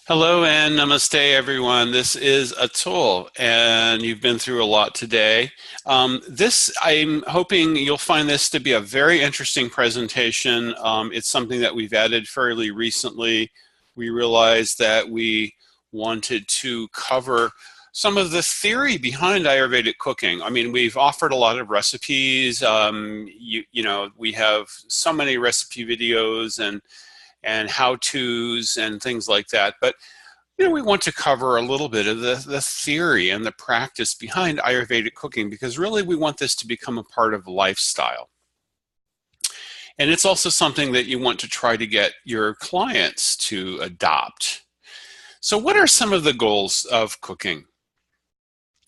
Hello and namaste, everyone. This is Atul, and you've been through a lot today. I'm hoping you'll find this to be a very interesting presentation. It's something that we've added fairly recently. We realized that we wanted to cover some of the theory behind Ayurvedic cooking. I mean, we've offered a lot of recipes. We have so many recipe videos and how-tos and things like that. But we want to cover a little bit of the theory and the practice behind Ayurvedic cooking, because really we want this to become a part of lifestyle. And it's also something that you want to try to get your clients to adopt. So what are some of the goals of cooking?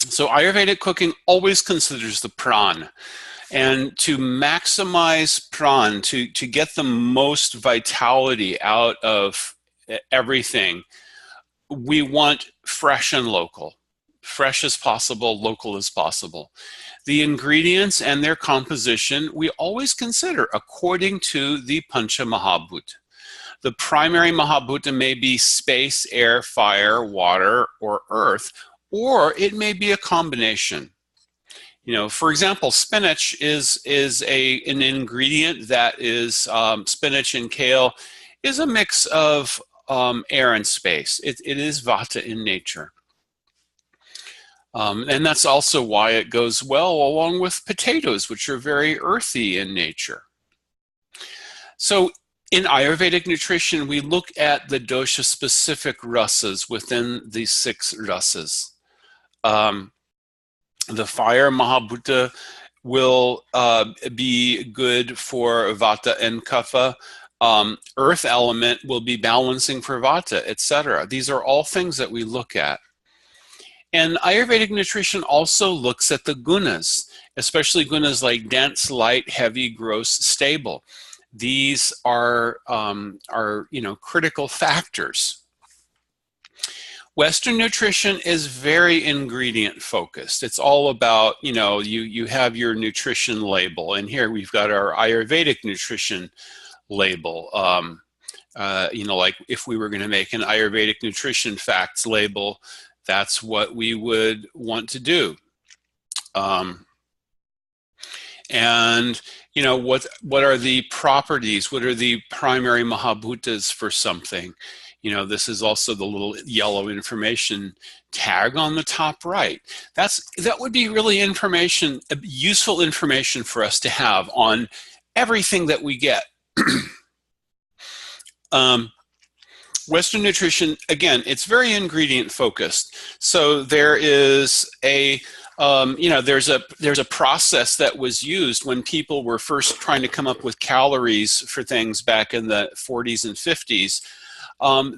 So Ayurvedic cooking always considers the pran. And to maximize pran, to get the most vitality out of everything, we want fresh and local. Fresh as possible, local as possible. The ingredients and their composition, we always consider according to the Pancha Mahabhuta. The primary Mahabhuta may be space, air, fire, water, or earth, or it may be a combination. For example, spinach is an ingredient that is, spinach and kale is a mix of air and space. It is vata in nature. And that's also why it goes well along with potatoes, which are very earthy in nature. So in Ayurvedic nutrition, we look at the dosha-specific rasas within the 6 rasas. The fire Mahabhuta will be good for vata and kapha. Earth element will be balancing for vata, etc. These are all things that we look at. And Ayurvedic nutrition also looks at the gunas, especially gunas like dense, light, heavy, gross, stable. These are critical factors. Western nutrition is very ingredient focused. It's all about, you have your nutrition label, and here we've got our Ayurvedic nutrition label. Like if we were going to make an Ayurvedic nutrition facts label, that's what we would want to do. What are the properties? What are the primary Mahabhutas for something? This is also the little yellow information tag on the top right. That would be really useful information for us to have on everything that we get. Western nutrition, again, it's very ingredient focused. So there is there's a process that was used when people were first trying to come up with calories for things back in the 40s and 50s.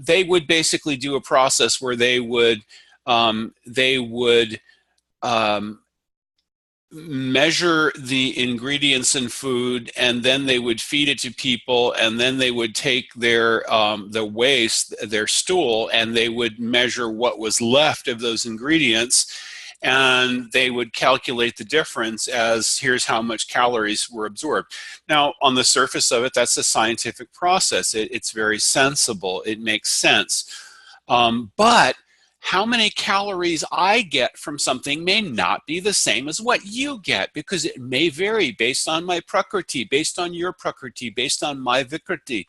They would basically do a process where they would measure the ingredients in food, and then they would feed it to people, and then they would take their the waste, their stool, and they would measure what was left of those ingredients, and they would calculate the difference as here's how much calories were absorbed. Now, on the surface of it, that's a scientific process. It's very sensible. It makes sense. But how many calories I get from something may not be the same as what you get, because it may vary based on my prakriti, based on your prakriti, based on my vikriti,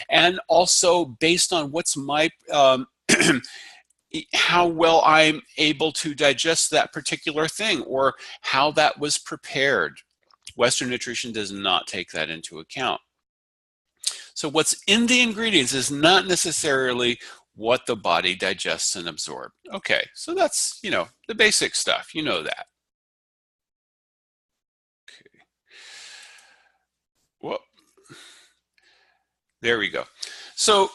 and also based on what's my how well I'm able to digest that particular thing, or how that was prepared. Western nutrition does not take that into account. So what's in the ingredients is not necessarily what the body digests and absorbs. Okay, so that's, the basic stuff. You know that. Okay. Whoop. There we go. So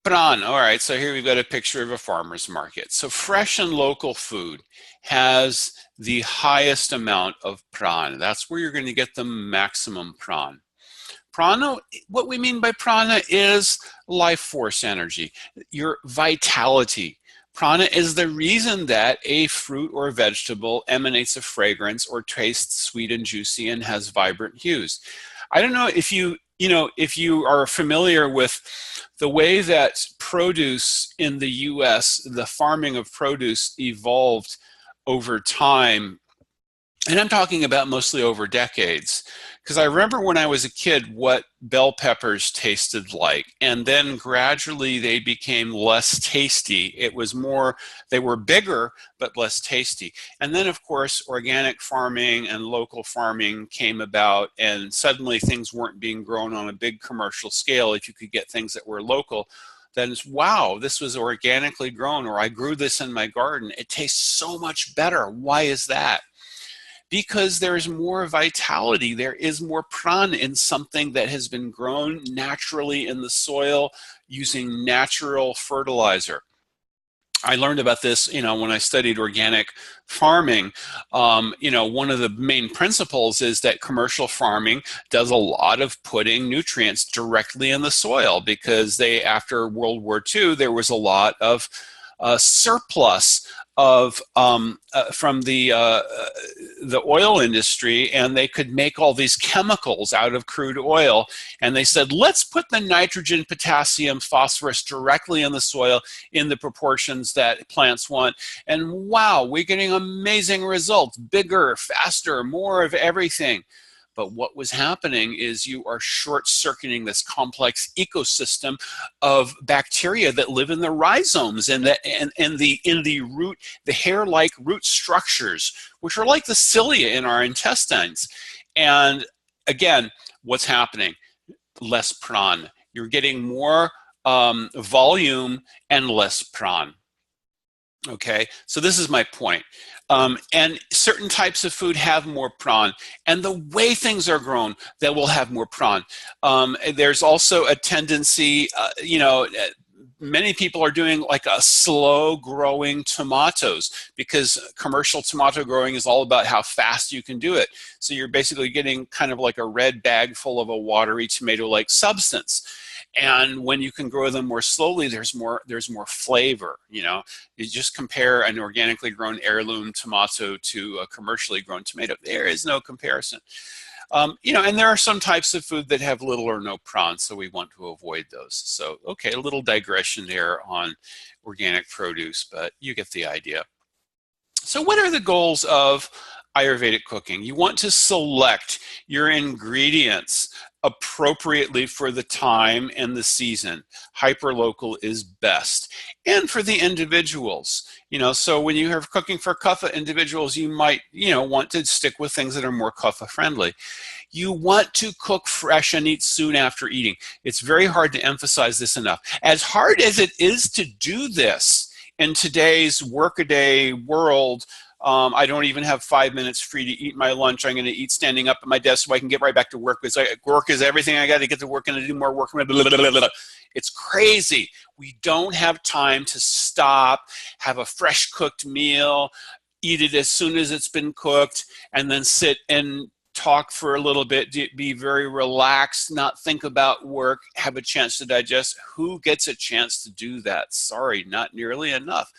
pran, all right, so here we've got a picture of a farmer's market. So fresh and local food has the highest amount of pran. That's where you're going to get the maximum pran. Prana, what we mean by prana is life force energy, your vitality. Prana is the reason that a fruit or vegetable emanates a fragrance or tastes sweet and juicy and has vibrant hues. I don't know if you are familiar with the way that produce in the US, the farming of produce evolved over time. And I'm talking about mostly over decades, because I remember when I was a kid what bell peppers tasted like, and then gradually they became less tasty. It was more, they were bigger, but less tasty. And then, of course, organic farming and local farming came about, and suddenly things weren't being grown on a big commercial scale. If you could get things that were local, then it's, wow, this was organically grown, or I grew this in my garden. It tastes so much better. Why is that? Because there's more vitality, there is more prana in something that has been grown naturally in the soil using natural fertilizer. I learned about this, when I studied organic farming. One of the main principles is that commercial farming does a lot of putting nutrients directly in the soil, because after World War II, there was a lot of surplus from the oil industry, and they could make all these chemicals out of crude oil. And they said, let's put the nitrogen, potassium, phosphorus directly in the soil in the proportions that plants want. And wow, we're getting amazing results, bigger, faster, more of everything. But what was happening is you are short-circuiting this complex ecosystem of bacteria that live in the rhizomes and in the root, the hair-like root structures, which are like the cilia in our intestines. And again, what's happening? Less prana. You're getting more volume and less prana. Okay, so this is my point. And certain types of food have more prana, and the way things are grown, that will have more prana. There's also a tendency, many people are doing like a slow growing tomatoes, because commercial tomato growing is all about how fast you can do it. So you're basically getting kind of like a red bag full of a watery tomato-like substance. And when you can grow them more slowly, there's more flavor. You just compare an organically grown heirloom tomato to a commercially grown tomato. There is no comparison. And there are some types of food that have little or no prana, so we want to avoid those. So, okay, a little digression there on organic produce, but you get the idea. So what are the goals of Ayurvedic cooking? You want to select your ingredients appropriately for the time and the season. Hyperlocal is best. And for the individuals, so when you are cooking for kapha individuals, you might, want to stick with things that are more kapha friendly. You want to cook fresh and eat soon after eating. It's very hard to emphasize this enough. As hard as it is to do this in today's workaday world, I don't even have 5 minutes free to eat my lunch. I'm going to eat standing up at my desk so I can get right back to work. Because work is everything. I got to get to work and do more work. Blah, blah, blah, blah. It's crazy. We don't have time to stop, have a fresh cooked meal, eat it as soon as it's been cooked, and then sit and talk for a little bit, be very relaxed, not think about work, have a chance to digest. Who gets a chance to do that? Sorry, not nearly enough.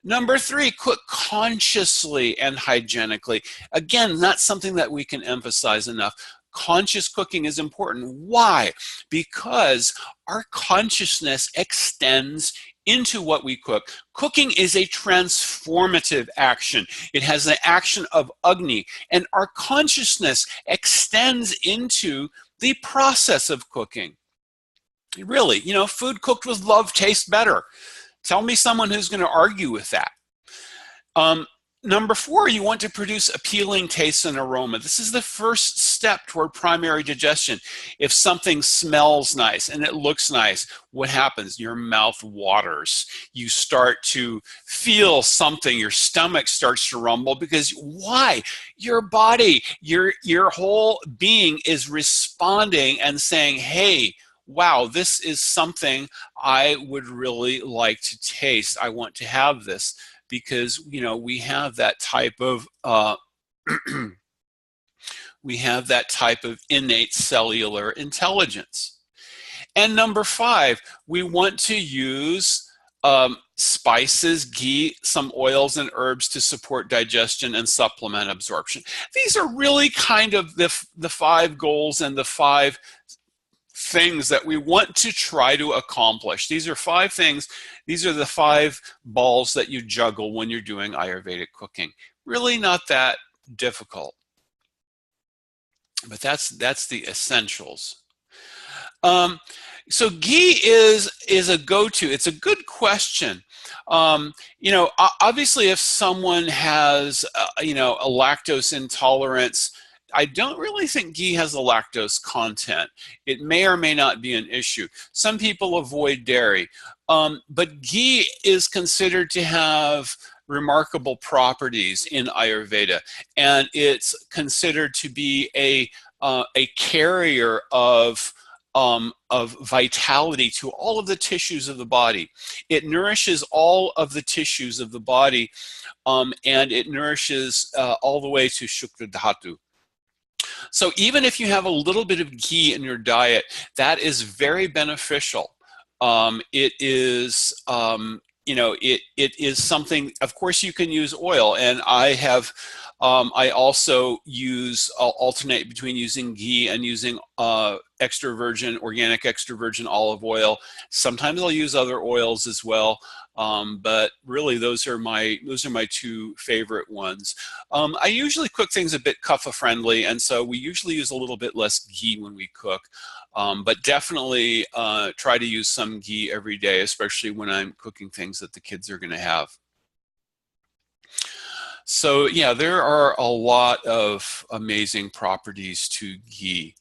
Number 3, cook consciously and hygienically. Again, not something that we can emphasize enough. Conscious cooking is important. Why? Because our consciousness extends into what we cook. Cooking is a transformative action. It has the action of Agni, and our consciousness extends into the process of cooking. Really, food cooked with love tastes better. Tell me someone who's going to argue with that. Number 4, you want to produce appealing taste and aroma. This is the first step toward primary digestion. If something smells nice and it looks nice, what happens? Your mouth waters. You start to feel something. Your stomach starts to rumble, because why? Your body, your whole being is responding and saying, hey, wow, this is something I would really like to taste. I want to have this. Because we have that type of innate cellular intelligence. And number 5, we want to use spices, ghee, some oils and herbs to support digestion and supplement absorption. These are really kind of the 5 goals and the 5 things that we want to try to accomplish. These are 5 things. These are the 5 balls that you juggle when you're doing Ayurvedic cooking. Really not that difficult. But that's the essentials. So ghee is a go-to. It's a good question. You know, obviously, if someone has you know, a lactose intolerance, I don't really think ghee has a lactose content. It may or may not be an issue. Some people avoid dairy, but ghee is considered to have remarkable properties in Ayurveda, and it's considered to be a carrier of vitality to all of the tissues of the body. It nourishes all of the tissues of the body, and it nourishes all the way to Shukra Dhatu. So even if you have a little bit of ghee in your diet, that is very beneficial. It is, you know, it is something. Of course, you can use oil, and I also alternate between using ghee and using organic extra virgin olive oil. Sometimes I'll use other oils as well, but really those are my 2 favorite ones. I usually cook things a bit kapha friendly, and so we usually use a little bit less ghee when we cook, but definitely try to use some ghee every day, especially when I'm cooking things that the kids are going to have. So yeah, there are a lot of amazing properties to ghee.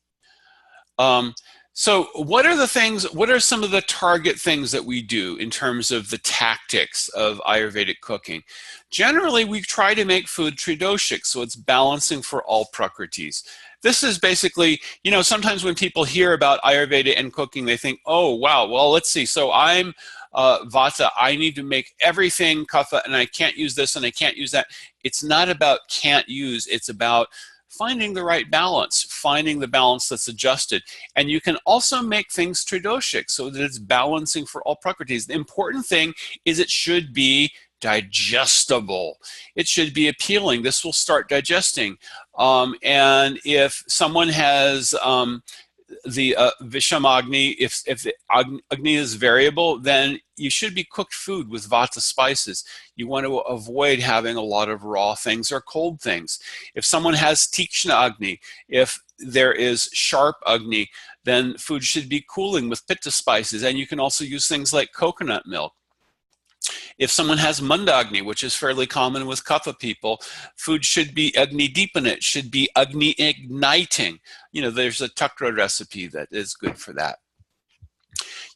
So what are some of the target things that we do in terms of the tactics of Ayurvedic cooking? Generally, we try to make food tridoshik, so it's balancing for all prakritis. This is basically, you know, sometimes when people hear about Ayurveda and cooking, they think, oh, wow, well, let's see. So I'm Vata, I need to make everything kapha, and I can't use this and I can't use that. It's not about can't use, it's about finding the right balance, finding the balance that's adjusted. And you can also make things tridoshik so that it's balancing for all prakritis. The important thing is it should be digestible. It should be appealing. This will start digesting. And if someone has the Vishamagni, if the Agni is variable, then you should be cooked food with Vata spices. You want to avoid having a lot of raw things or cold things. If someone has Tikshna Agni, if there is sharp Agni, then food should be cooling with Pitta spices, and you can also use things like coconut milk. If someone has Mandagni, which is fairly common with Kapha people, food should be Agni Deepanit, should be Agni igniting. You know, there's a Takra recipe that is good for that.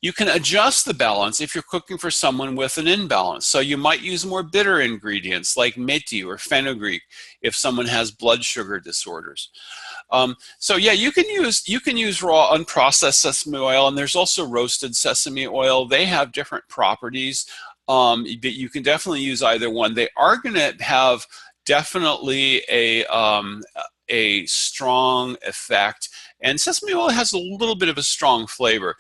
You can adjust the balance if you're cooking for someone with an imbalance. So you might use more bitter ingredients like methi or fenugreek if someone has blood sugar disorders. So yeah, you can use raw unprocessed sesame oil, and there's also roasted sesame oil. They have different properties, but you can definitely use either one. They are going to have definitely a strong effect, and sesame oil has a little bit of a strong flavor.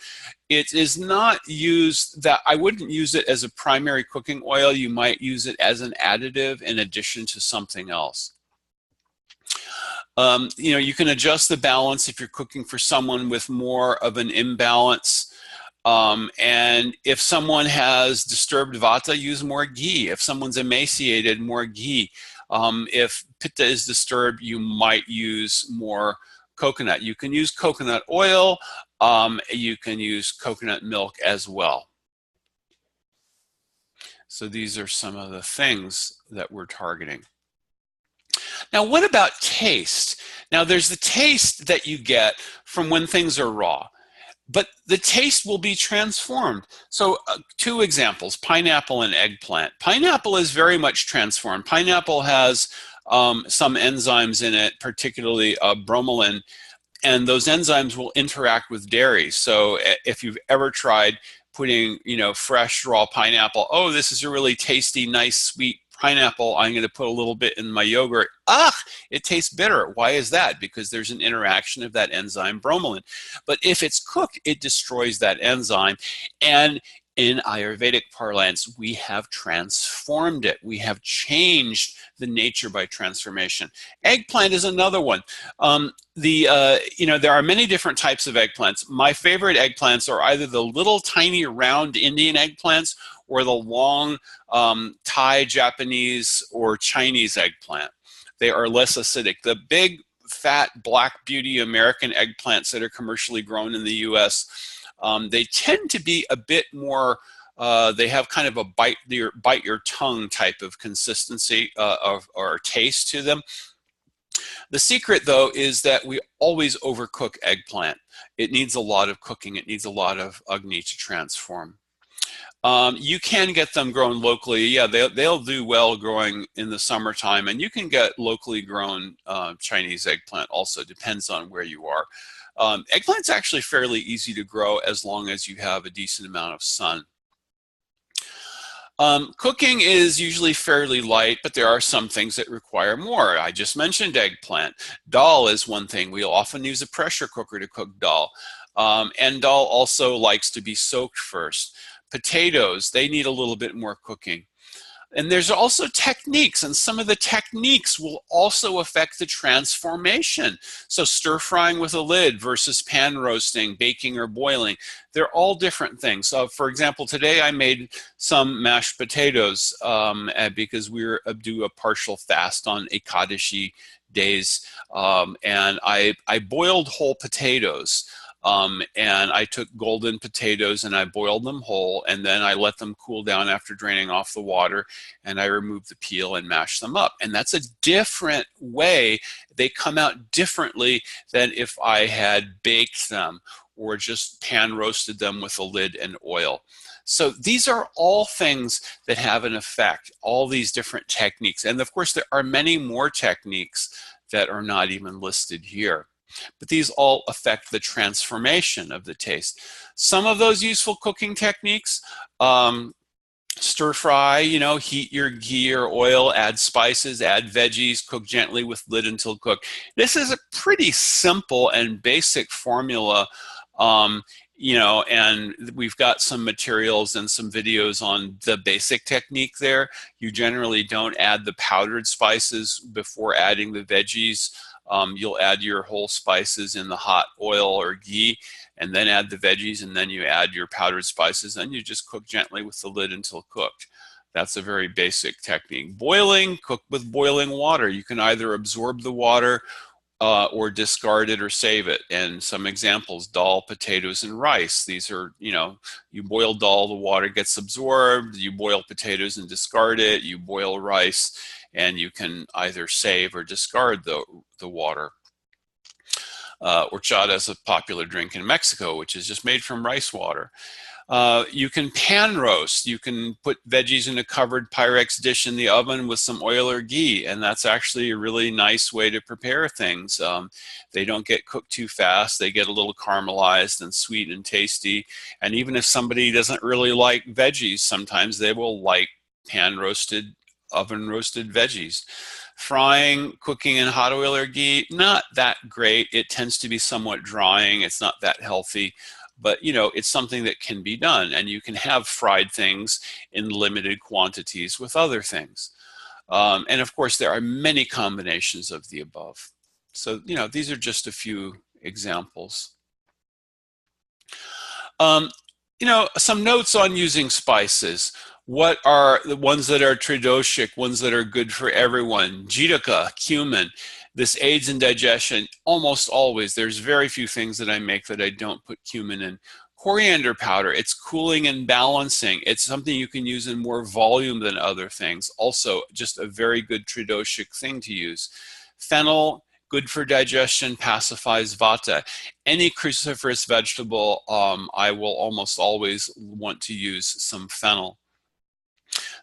It is not used that I wouldn't use it as a primary cooking oil. You might use it as an additive in addition to something else. You know, you can adjust the balance if you're cooking for someone with more of an imbalance. And if someone has disturbed Vata, use more ghee. If someone's emaciated, more ghee. If Pitta is disturbed, you might use more coconut. You can use coconut oil. You can use coconut milk as well. So these are some of the things that we're targeting. Now, what about taste? Now, there's the taste that you get from when things are raw, but the taste will be transformed. So 2 examples, pineapple and eggplant. Pineapple is very much transformed. Pineapple has some enzymes in it, particularly bromelain, and those enzymes will interact with dairy. So if you've ever tried putting, you know, fresh raw pineapple, oh, this is a really tasty, nice, sweet pineapple, I'm going to put a little bit in my yogurt. It tastes bitter. Why is that? Because there's an interaction of that enzyme bromelain. But if it's cooked, it destroys that enzyme. And In Ayurvedic parlance, we have transformed it. We have changed the nature by transformation. Eggplant is another one. There are many different types of eggplants. My favorite eggplants are either the little tiny round Indian eggplants or the long Thai, Japanese, or Chinese eggplant. They are less acidic. The big, fat, black beauty American eggplants that are commercially grown in the US, they tend to be a bit more, they have kind of a bite your tongue type of consistency or taste to them. The secret, though, is that we always overcook eggplant. It needs a lot of cooking. It needs a lot of Agni to transform. You can get them grown locally. Yeah, they'll do well growing in the summertime, and you can get locally grown Chinese eggplant also. Depends on where you are. Eggplant's actually fairly easy to grow as long as you have a decent amount of sun. Cooking is usually fairly light, but there are some things that require more. I just mentioned eggplant. Dal is one thing. We'll often use a pressure cooker to cook dal. And dal also likes to be soaked first. Potatoes, they need a little bit more cooking. And there's also techniques, and some of the techniques will also affect the transformation. So stir frying with a lid versus pan roasting, baking, or boiling. They're all different things. So for example, today I made some mashed potatoes because we do a partial fast on Ekadashi days. And I boiled whole potatoes. And I took golden potatoes and I boiled them whole, and then I let them cool down after draining off the water, and I removed the peel and mashed them up. And that's a different way. They come out differently than if I had baked them or just pan roasted them with a lid and oil. So these are all things that have an effect, all these different techniques. And of course, there are many more techniques that are not even listed here. But these all affect the transformation of the taste. Some of those useful cooking techniques, stir fry, heat your ghee or oil, add spices, add veggies, cook gently with lid until cooked. This is a pretty simple and basic formula, and we've got some materials and some videos on the basic technique there. You generally don't add the powdered spices before adding the veggies. You'll add your whole spices in the hot oil or ghee, and then add the veggies, and then you add your powdered spices, and you just cook gently with the lid until cooked. That's a very basic technique. Boiling, cook with boiling water. You can either absorb the water or discard it or save it. And some examples, dal, potatoes, and rice. These are, you boil dal, the water gets absorbed. You boil potatoes and discard it. You boil rice, and you can either save or discard the water. Horchata is a popular drink in Mexico, which is just made from rice water. You can pan roast. You can put veggies in a covered Pyrex dish in the oven with some oil or ghee, and that's actually a really nice way to prepare things. They don't get cooked too fast. They get a little caramelized and sweet and tasty. And even if somebody doesn't really like veggies, sometimes they will like pan roasted, oven roasted veggies. Frying, cooking in hot oil or ghee, not that great. It tends to be somewhat drying. It's not that healthy. But, it's something that can be done, and you can have fried things in limited quantities with other things. And of course, there are many combinations of the above. So, these are just a few examples. Some notes on using spices. What are the ones that are tridoshic, ones that are good for everyone? Jitaka, cumin. This aids in digestion almost always. There's very few things that I make that I don't put cumin in. Coriander powder, it's cooling and balancing. It's something you can use in more volume than other things. Also, just a very good tridoshic thing to use. Fennel, good for digestion, pacifies vata. Any cruciferous vegetable, I will almost always want to use some fennel.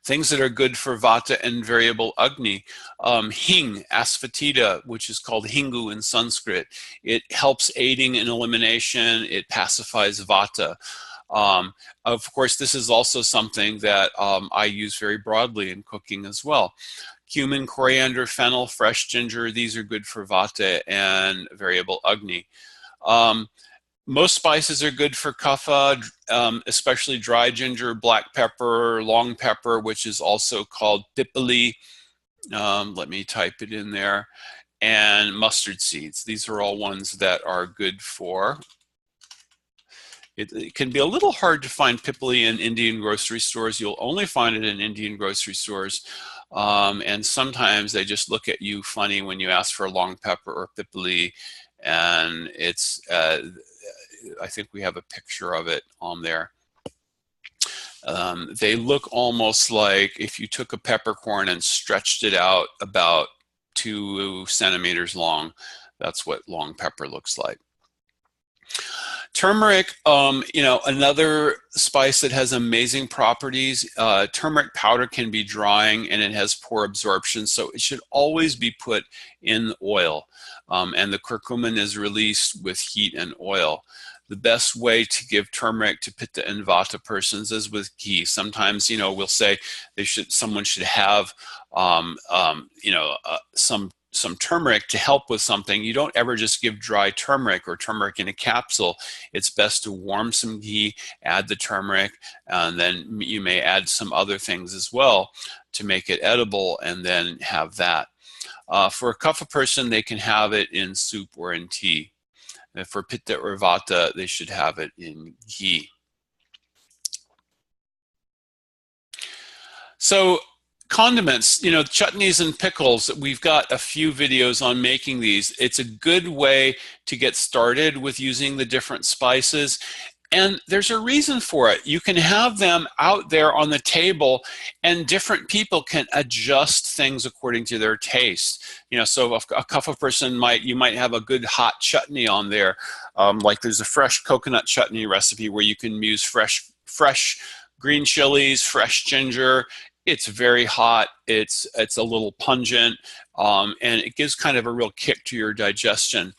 Things that are good for vata and variable agni. Hing, asafoetida, which is called hingu in Sanskrit. It helps aiding in elimination. It pacifies vata. Of course, this is also something that I use very broadly in cooking as well. Cumin, coriander, fennel, fresh ginger, these are good for vata and variable agni. Most spices are good for kapha, especially dry ginger, black pepper, long pepper, which is also called pipali. Let me type it in there. And mustard seeds. These are all ones that are good for. It can be a little hard to find pipali in Indian grocery stores. You'll only find it in Indian grocery stores. And sometimes they just look at you funny when you ask for long pepper or pipali. And it's, I think we have a picture of it on there. They look almost like if you took a peppercorn and stretched it out about 2 centimeters long. That's what long pepper looks like. Turmeric, another spice that has amazing properties. Turmeric powder can be drying and it has poor absorption, so it should always be put in oil. And the curcumin is released with heat and oil. The best way to give turmeric to Pitta and Vata persons is with ghee. Sometimes, we'll say someone should have, some turmeric to help with something. You don't ever just give dry turmeric or turmeric in a capsule. It's best to warm some ghee, add the turmeric, and then you may add some other things as well to make it edible, and then have that. For a kapha person, they can have it in soup or in tea. And for Pitta or Vata, they should have it in ghee. So condiments, chutneys and pickles, we've got a few videos on making these. It's a good way to get started with using the different spices. And there's a reason for it. You can have them out there on the table and different people can adjust things according to their taste. So a kapha person you might have a good hot chutney on there. Like there's a fresh coconut chutney recipe where you can use fresh green chilies, fresh ginger. It's very hot, it's a little pungent, and it gives kind of a real kick to your digestion.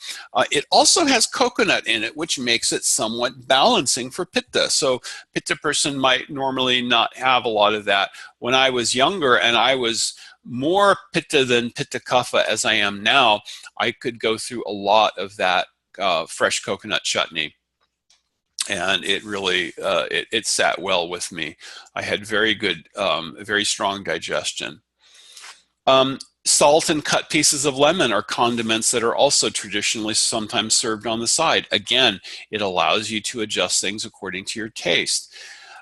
It also has coconut in it, which makes it somewhat balancing for Pitta. So Pitta person might normally not have a lot of that. When I was younger and I was more Pitta than Pitta Kapha as I am now, I could go through a lot of that fresh coconut chutney. And it really, it sat well with me. I had very good, very strong digestion. Salt and cut pieces of lemon are condiments that are also traditionally sometimes served on the side. Again, it allows you to adjust things according to your taste.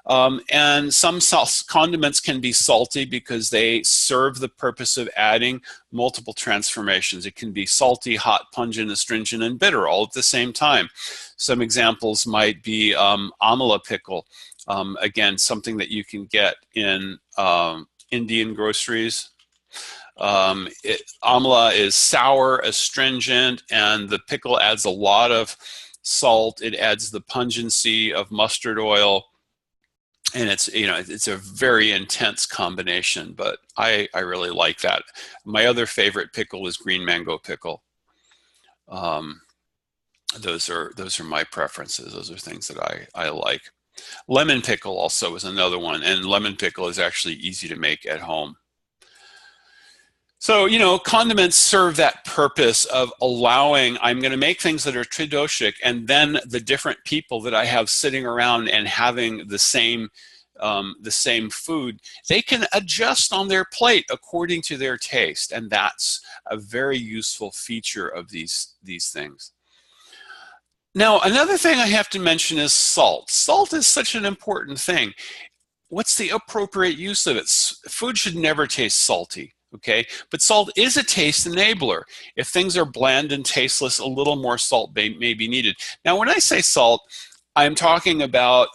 And some condiments can be salty because they serve the purpose of adding multiple transformations. It can be salty, hot, pungent, astringent, and bitter all at the same time. Some examples might be amla pickle. Again, something that you can get in Indian groceries. Amla is sour, astringent, and the pickle adds a lot of salt. It adds the pungency of mustard oil. And it's a very intense combination, but I really like that. My other favorite pickle is green mango pickle. Those are my preferences. Those are things that I like. Lemon pickle also is another one, and lemon pickle is actually easy to make at home. So, condiments serve that purpose of allowing, I'm going to make things that are tridoshic, and then the different people that I have sitting around and having the same food, they can adjust on their plate according to their taste. And that's a very useful feature of these things. Now, another thing I have to mention is salt. Salt is such an important thing. What's the appropriate use of it? Food should never taste salty. Okay, but salt is a taste enabler. If things are bland and tasteless, a little more salt may be needed. Now, when I say salt, I'm talking about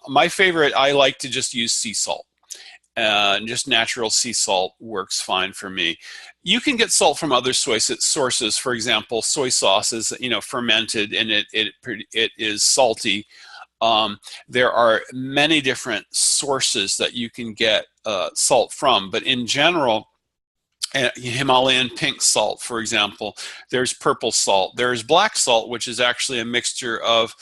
my favorite. I like to just use sea salt. Just natural sea salt works fine for me. You can get salt from other sources. For example, soy sauce is fermented and it is salty. There are many different sources that you can get salt from, but in general, Himalayan pink salt, for example, there's purple salt, there's black salt, which is actually a mixture of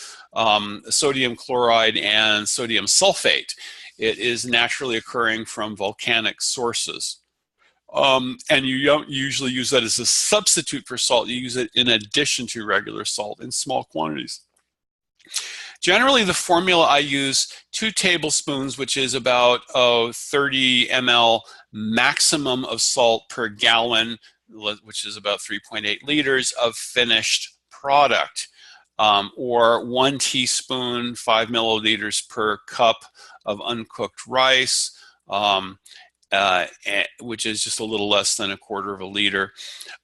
sodium chloride and sodium sulfate. It is naturally occurring from volcanic sources. And you don't usually use that as a substitute for salt. You use it in addition to regular salt in small quantities. Generally, the formula I use, 2 tablespoons, which is about 30 ml maximum of salt per gallon, which is about 3.8 liters of finished product, or 1 teaspoon, 5 milliliters per cup of uncooked rice, which is just a little less than 1/4 of a liter,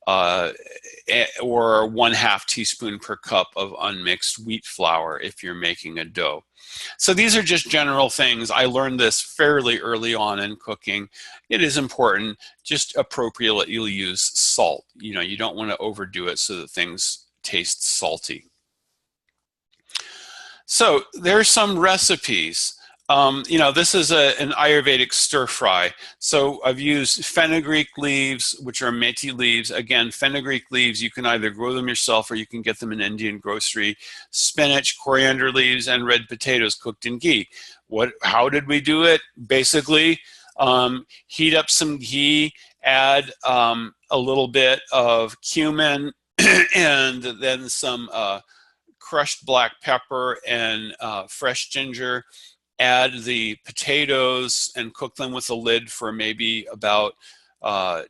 or 1/2 teaspoon per cup of unmixed wheat flour if you're making a dough. So these are just general things. I learned this fairly early on in cooking. It is important, just appropriately use salt. You don't want to overdo it so that things taste salty. So there's some recipes. This is an Ayurvedic stir fry. So I've used fenugreek leaves, which are methi leaves. Again, fenugreek leaves, you can either grow them yourself or you can get them in Indian grocery. Spinach, coriander leaves, and red potatoes cooked in ghee. How did we do it? Basically, heat up some ghee, add a little bit of cumin, and then some crushed black pepper and fresh ginger. Add the potatoes and cook them with a lid for maybe about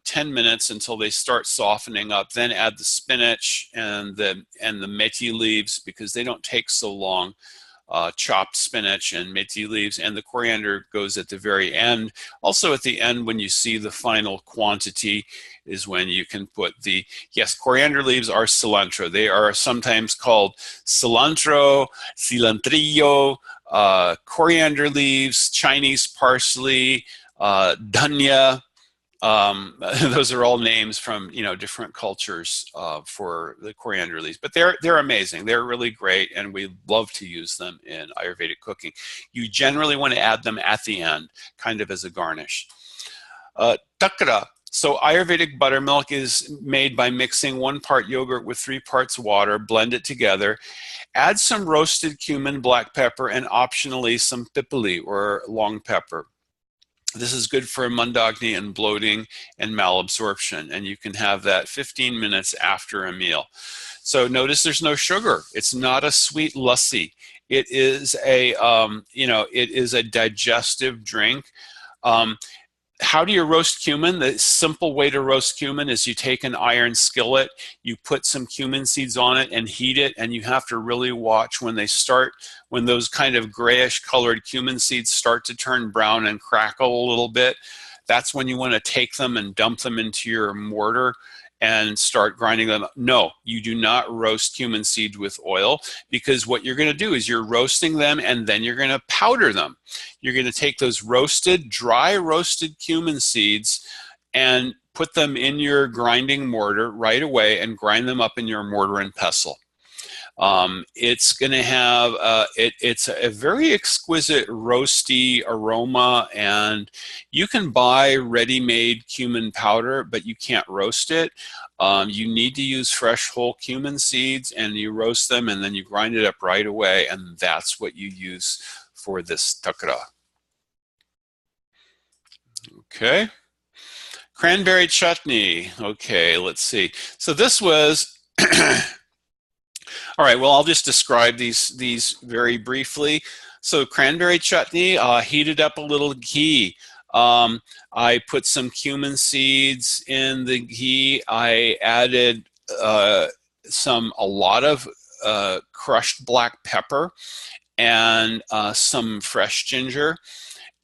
10 minutes until they start softening up. Then add the spinach and the methi leaves, because they don't take so long. Chopped spinach and methi leaves, and the coriander goes at the very end. Also at the end, when you see the final quantity, is when you can put yes, coriander leaves are cilantro. They are sometimes called cilantro, cilantrillo, coriander leaves, Chinese parsley, dhania. Those are all names from different cultures for the coriander leaves, but they're amazing. They're really great, and we love to use them in Ayurvedic cooking. You generally want to add them at the end, kind of as a garnish. Takra. So Ayurvedic buttermilk is made by mixing 1 part yogurt with 3 parts water, blend it together, add some roasted cumin, black pepper, and optionally some pipali or long pepper. This is good for mandagni and bloating and malabsorption, and you can have that 15 minutes after a meal. So notice there's no sugar. It's not a sweet lassi. It is a digestive drink. How do you roast cumin? The simple way to roast cumin is you take an iron skillet, you put some cumin seeds on it and heat it, and you have to really watch when those kind of grayish colored cumin seeds start to turn brown and crackle a little bit. That's when you want to take them and dump them into your mortar and start grinding them up. No, you do not roast cumin seeds with oil, because what you're going to do is you're roasting them and then you're going to powder them. You're going to take those dry roasted cumin seeds and put them in your grinding mortar right away and grind them up in your mortar and pestle. It's going to have it's a very exquisite roasty aroma, and you can buy ready-made cumin powder, but you can't roast it. You need to use fresh whole cumin seeds, and you roast them and then you grind it up right away, and that's what you use for this takra. Okay. Cranberry chutney. Okay, let's see. So this was all right, well, I'll just describe these very briefly. So cranberry chutney, heated up a little ghee. I put some cumin seeds in the ghee. I added a lot of crushed black pepper and some fresh ginger.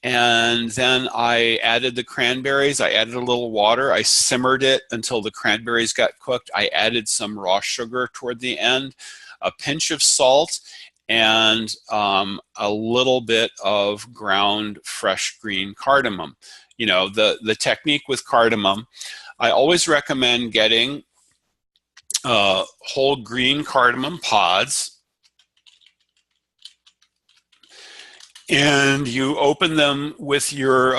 And then I added the cranberries. I added a little water. I simmered it until the cranberries got cooked. I added some raw sugar toward the end, a pinch of salt, and a little bit of ground fresh green cardamom. The technique with cardamom, I always recommend getting whole green cardamom pods, and you open them with your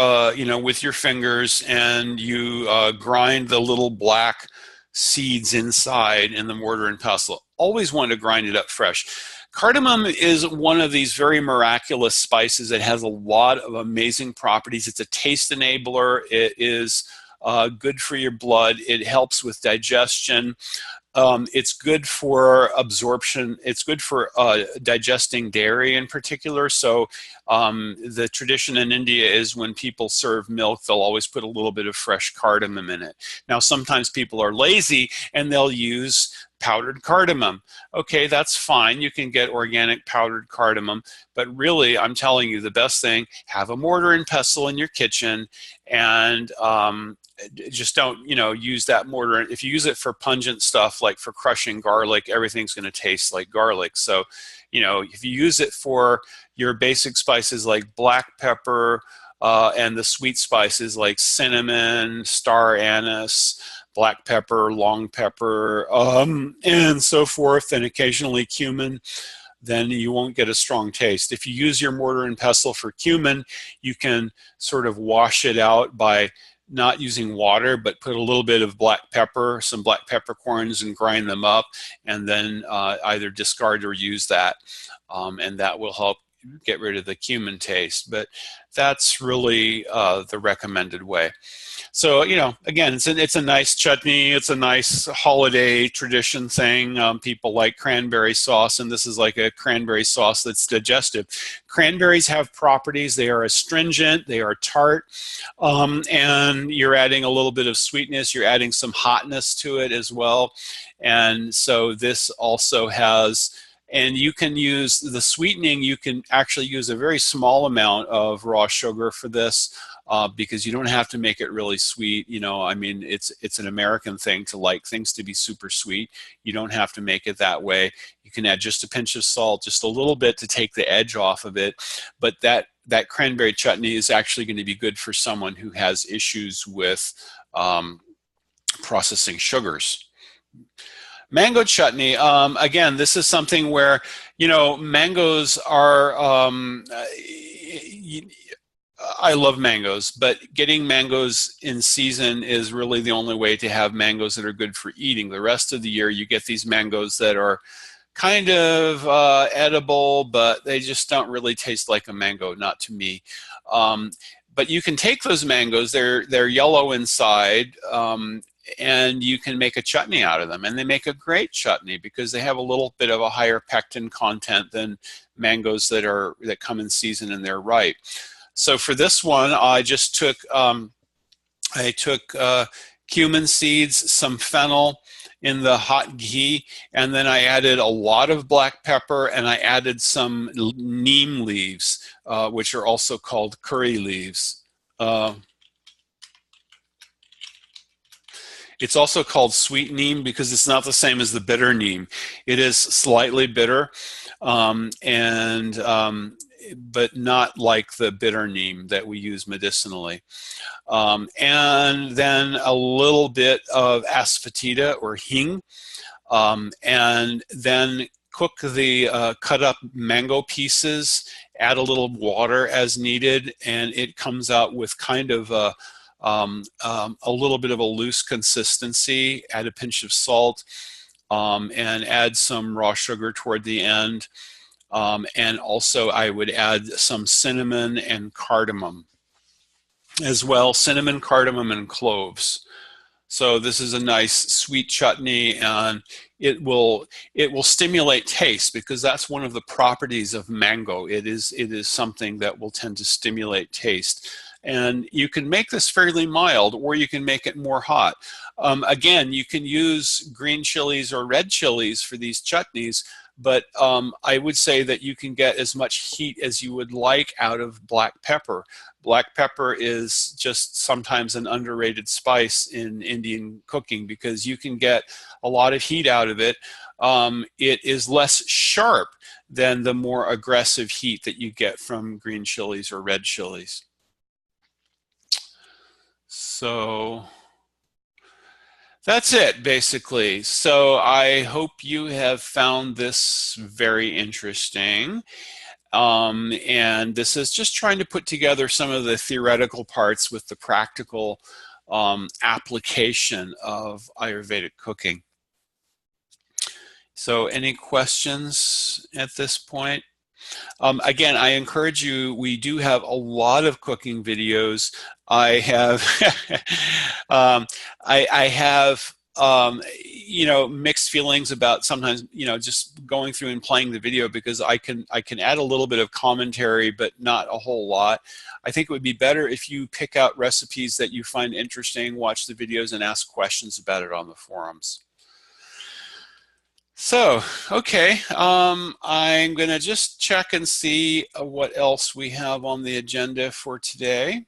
with your fingers, and you grind the little black seeds inside in the mortar and pestle. Always want to grind it up fresh. Cardamom is one of these very miraculous spices. It has a lot of amazing properties. It's a taste enabler. It is good for your blood. It helps with digestion. It's good for absorption. It's good for digesting dairy in particular. So the tradition in India is when people serve milk, they'll always put a little bit of fresh cardamom in it. Now, sometimes people are lazy and they'll use powdered cardamom. Okay, that's fine. You can get organic powdered cardamom, but really, I'm telling you, the best thing, have a mortar and pestle in your kitchen, and just don't, use that mortar. If you use it for pungent stuff, like for crushing garlic, everything's going to taste like garlic. So, if you use it for your basic spices like black pepper, and the sweet spices like cinnamon, star anise, black pepper, long pepper, and so forth, and occasionally cumin, then you won't get a strong taste. If you use your mortar and pestle for cumin, you can sort of wash it out by not using water, but put a little bit of black pepper, some black peppercorns, and grind them up, and then either discard or use that, and that will help get rid of the cumin taste. But that's really the recommended way. So, again, it's a nice chutney. It's a nice holiday tradition thing. People like cranberry sauce, and this is like a cranberry sauce that's digestive. Cranberries have properties. They are astringent. They are tart. And you're adding a little bit of sweetness. You're adding some hotness to it as well. And so this also has... And you can use the sweetening, you can actually use a very small amount of raw sugar for this because you don't have to make it really sweet. I mean, it's an American thing to like things to be super sweet. You don't have to make it that way. You can add just a pinch of salt, just a little bit to take the edge off of it. But that cranberry chutney is actually going to be good for someone who has issues with processing sugars. Mango chutney, again, this is something where, mangoes are, I love mangoes, but getting mangoes in season is really the only way to have mangoes that are good for eating. The rest of the year, you get these mangoes that are kind of edible, but they just don't really taste like a mango, not to me. But you can take those mangoes, they're yellow inside, and you can make a chutney out of them, and they make a great chutney because they have a little bit of a higher pectin content than mangoes that come in season and they're ripe. So for this one, I just took cumin seeds, some fennel in the hot ghee, and then I added a lot of black pepper, and I added some neem leaves, which are also called curry leaves. It's also called sweet neem because it's not the same as the bitter neem. It is slightly bitter, but not like the bitter neem that we use medicinally. And then a little bit of asafoetida or hing, and then cook the cut up mango pieces, add a little water as needed, and it comes out with kind of a little bit of a loose consistency. Add a pinch of salt, and add some raw sugar toward the end. And also I would add some cinnamon and cardamom as well, cinnamon, cardamom, and cloves. So this is a nice sweet chutney, and it will stimulate taste because that's one of the properties of mango. It is something that will tend to stimulate taste. And you can make this fairly mild, or you can make it more hot. Again, you can use green chilies or red chilies for these chutneys, but I would say that you can get as much heat as you would like out of black pepper. Black pepper is just sometimes an underrated spice in Indian cooking because you can get a lot of heat out of it. It is less sharp than the more aggressive heat that you get from green chilies or red chilies. So that's it, basically. So I hope you have found this very interesting. And this is just trying to put together some of the theoretical parts with the practical application of Ayurvedic cooking. So any questions at this point? Again, I encourage you, we do have a lot of cooking videos. I have, I have you know, mixed feelings about sometimes, you know, just going through and playing the video, because I can add a little bit of commentary, but not a whole lot. I think it would be better if you pick out recipes that you find interesting, watch the videos, and ask questions about it on the forums. So, okay, I'm going to just check and see what else we have on the agenda for today.